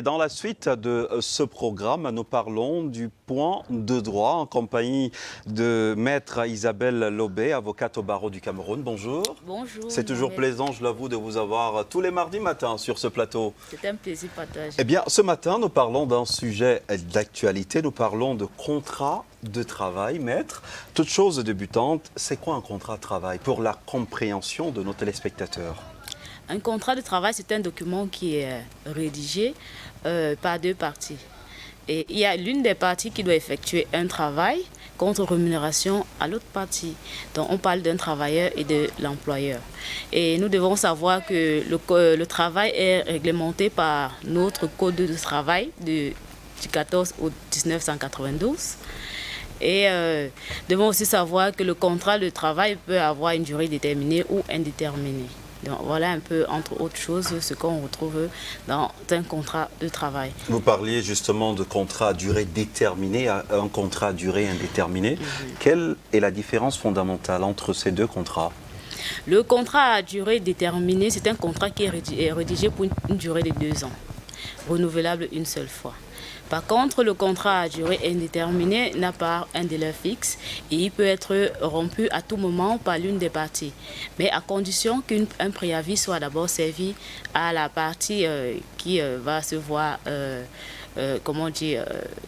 Dans la suite de ce programme, nous parlons du point de droit en compagnie de Maître Isabelle Lobé, avocate au barreau du Cameroun. Bonjour. Bonjour. C'est toujours plaisant, je l'avoue, de vous avoir tous les mardis matins sur ce plateau. C'est un plaisir partagé. Eh bien, ce matin, nous parlons d'un sujet d'actualité. Nous parlons de contrat de travail. Maître, toute chose débutante, c'est quoi un contrat de travail pour la compréhension de nos téléspectateurs? Un contrat de travail, c'est un document qui est rédigé par deux parties. Et il y a l'une des parties qui doit effectuer un travail contre rémunération à l'autre partie. Donc on parle d'un travailleur et de l'employeur. Et nous devons savoir que le travail est réglementé par notre code de travail du 14 août 1992. Et devons aussi savoir que le contrat de travail peut avoir une durée déterminée ou indéterminée. Donc voilà un peu, entre autres choses, ce qu'on retrouve dans un contrat de travail. Vous parliez justement de contrat à durée déterminée à un contrat à durée indéterminée. Quelle est la différence fondamentale entre ces deux contrats? Le contrat à durée déterminée, c'est un contrat qui est rédigé pour une durée de 2 ans, renouvelable une seule fois. Par contre, le contrat à durée indéterminée n'a pas un délai fixe et il peut être rompu à tout moment par l'une des parties, mais à condition qu'un préavis soit d'abord servi à la partie qui va se voir,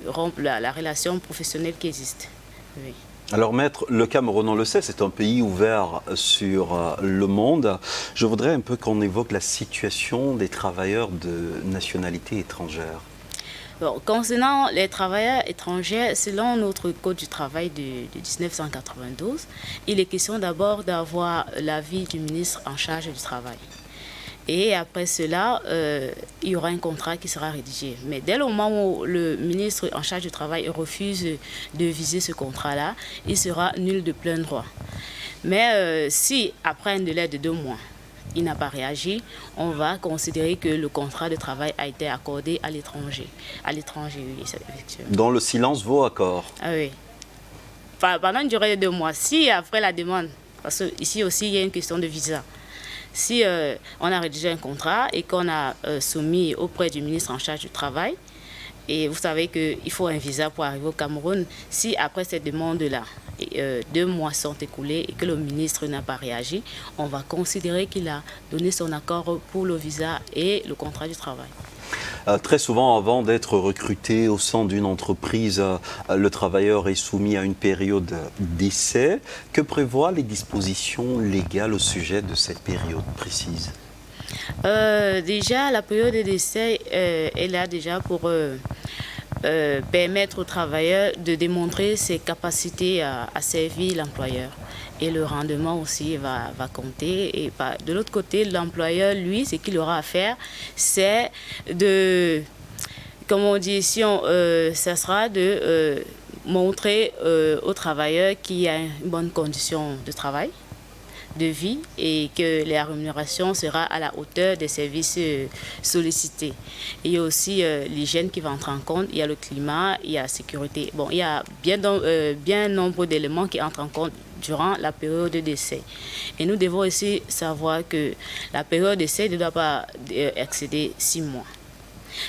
rompre la relation professionnelle qui existe. Oui. Alors maître, le Cameroun, on le sait, c'est un pays ouvert sur le monde. Je voudrais un peu qu'on évoque la situation des travailleurs de nationalité étrangère. Bon, concernant les travailleurs étrangers, selon notre Code du travail de 1992, il est question d'abord d'avoir l'avis du ministre en charge du travail. Et après cela, il y aura un contrat qui sera rédigé. Mais dès le moment où le ministre en charge du travail refuse de viser ce contrat-là, il sera nul de plein droit. Mais si, après un délai de 2 mois, il n'a pas réagi, on va considérer que le contrat de travail a été accordé à l'étranger. À l'étranger, oui, effectivement. Dont le silence vaut accord. Ah oui. Pendant une durée de 2 mois. Si après la demande, parce qu'ici aussi il y a une question de visa. Si on a rédigé un contrat et qu'on a soumis auprès du ministre en charge du travail, et vous savez qu'il faut un visa pour arriver au Cameroun, si après cette demande-là, 2 mois sont écoulés et que le ministre n'a pas réagi, on va considérer qu'il a donné son accord pour le visa et le contrat du travail. Très souvent, avant d'être recruté au sein d'une entreprise, le travailleur est soumis à une période d'essai. Que prévoient les dispositions légales au sujet de cette période précise? Déjà, la période d'essai est là déjà pour permettre au travailleur de démontrer ses capacités à servir l'employeur. Et le rendement aussi va compter. Et de l'autre côté, l'employeur, lui, ce qu'il aura à faire, c'est de, comme on dit ici, ça sera de montrer au travailleur qu'il y a une bonne condition de travail, de vie, et que la rémunération sera à la hauteur des services sollicités. Il y a aussi l'hygiène qui va entrer en compte, il y a le climat, il y a la sécurité. Bon, il y a bien nombre d'éléments qui entrent en compte durant la période d'essai. Et nous devons aussi savoir que la période d'essai ne doit pas excéder 6 mois.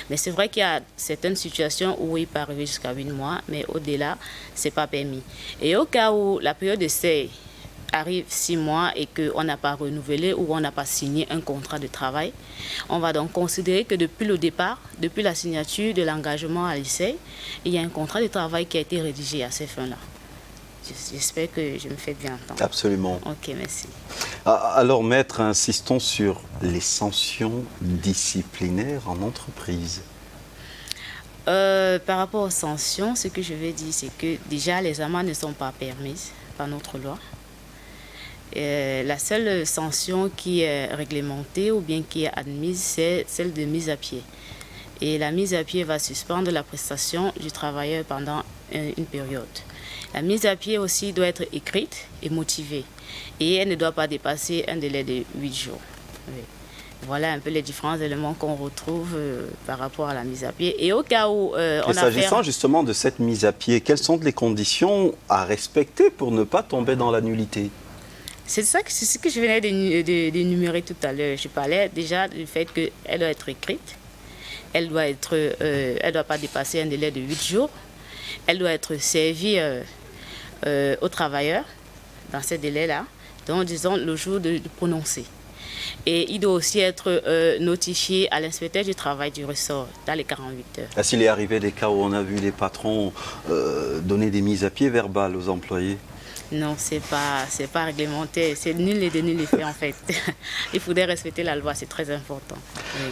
Mais c'est vrai qu'il y a certaines situations où il peut arriver jusqu'à 8 mois, mais au-delà, ce n'est pas permis. Et au cas où la période d'essai arrive 6 mois et qu'on n'a pas renouvelé ou on n'a pas signé un contrat de travail, on va donc considérer que depuis le départ, depuis la signature de l'engagement à l'essai, il y a un contrat de travail qui a été rédigé à ces fins-là. J'espère que je me fais bien entendre. Absolument. Ok, merci. Alors, maître, insistons sur les sanctions disciplinaires en entreprise. Par rapport aux sanctions, ce que je vais dire, c'est que déjà les amendes ne sont pas permises par notre loi. La seule sanction qui est réglementée ou bien qui est admise, c'est celle de mise à pied. Et la mise à pied va suspendre la prestation du travailleur pendant une période. La mise à pied aussi doit être écrite et motivée. Et elle ne doit pas dépasser un délai de 8 jours. Oui. Voilà un peu les différents éléments qu'on retrouve par rapport à la mise à pied. Et au cas où on a s'agissant justement de cette mise à pied, quelles sont les conditions à respecter pour ne pas tomber dans la nullité? C'est ce que je venais d'énumérer tout à l'heure. Je parlais déjà du fait qu'elle doit être écrite, elle doit pas dépasser un délai de 8 jours. Elle doit être servie aux travailleurs dans ces délais-là, donc disons le jour de prononcer. Et il doit aussi être notifié à l'inspecteur du travail du ressort dans les 48 heures. Est-ce qu'il est arrivé des cas où on a vu les patrons donner des mises à pied verbales aux employés? Non, c'est pas réglementé. C'est nul et de nul effet en fait. Il faudrait respecter la loi, c'est très important. Oui.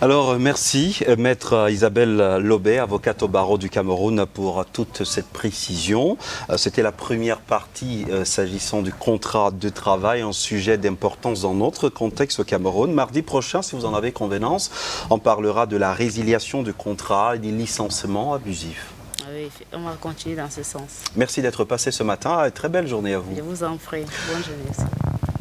Alors, merci, Maître Isabelle Lobé, avocate au barreau du Cameroun, pour toute cette précision. C'était la première partie s'agissant du contrat de travail, un sujet d'importance dans notre contexte au Cameroun. Mardi prochain, si vous en avez convenance, on parlera de la résiliation du contrat et des licenciements abusifs. Oui, on va continuer dans ce sens. Merci d'être passé ce matin et très belle journée à vous. Je vous en prie. Bonne journée aussi.